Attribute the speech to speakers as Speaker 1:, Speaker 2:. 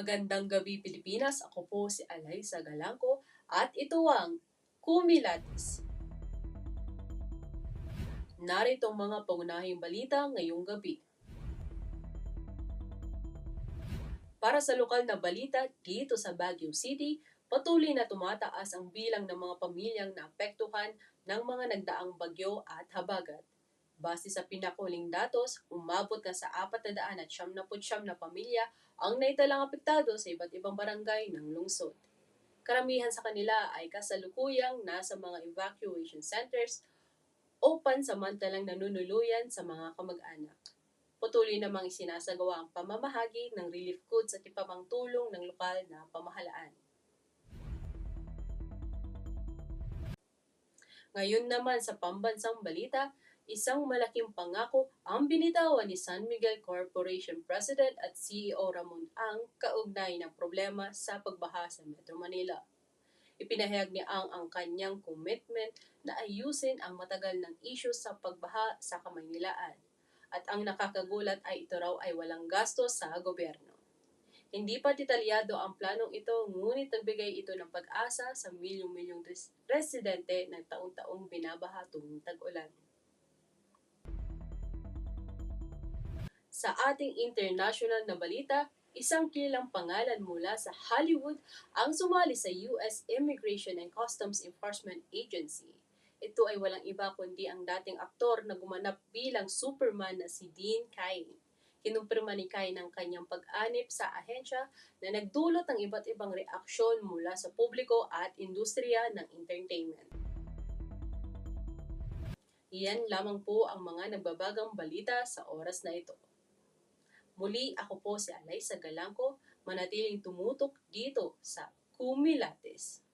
Speaker 1: Magandang gabi Pilipinas, ako po si Alaysa Galangco at ito ang Kumilatis. Narito ang mga pangunahing balita ngayong gabi. Para sa lokal na balita dito sa Baguio City, patuloy na tumataas ang bilang ng mga pamilyang naapektuhan ng mga nagdaang bagyo at habagat. Base sa pinakuling datos, umabot na sa 499 na pamilya ang naitalang apektado sa iba't ibang barangay ng lungsod. Karamihan sa kanila ay kasalukuyang nasa mga evacuation centers o pansamantalang nanunuluyan sa mga kamag-anak. Patuloy namang isinasagawa ang pamamahagi ng relief goods at iba pang tulong ng lokal na pamahalaan. Ngayon naman sa pambansang balita, isang malaking pangako ang binitawan ni San Miguel Corporation President at CEO Ramon Ang kaugnay ng problema sa pagbaha sa Metro Manila. Ipinahayag ni ang kanyang commitment na ayusin ang matagal ng issue sa pagbaha sa Kamaynilaan. At ang nakakagulat ay ito raw ay walang gastos sa gobyerno. Hindi pa detalyado ang planong ito, ngunit nagbigay ito ng pag-asa sa milyong-milyong residente na taong-taong binabaha tuwing tag-ulan. Sa ating international na balita, isang kilalang pangalan mula sa Hollywood ang sumali sa US Immigration and Customs Enforcement Agency. Ito ay walang iba kundi ang dating aktor na gumanap bilang Superman na si Dean Cain. Kinumpirma ni Cain ang kanyang pag-anip sa ahensya na nagdulot ng iba't ibang reaksyon mula sa publiko at industriya ng entertainment. Iyan lamang po ang mga nagbabagang balita sa oras na ito. Muli ako po si Alaysa Galangco, manatiling tumutok dito sa Kumilatis.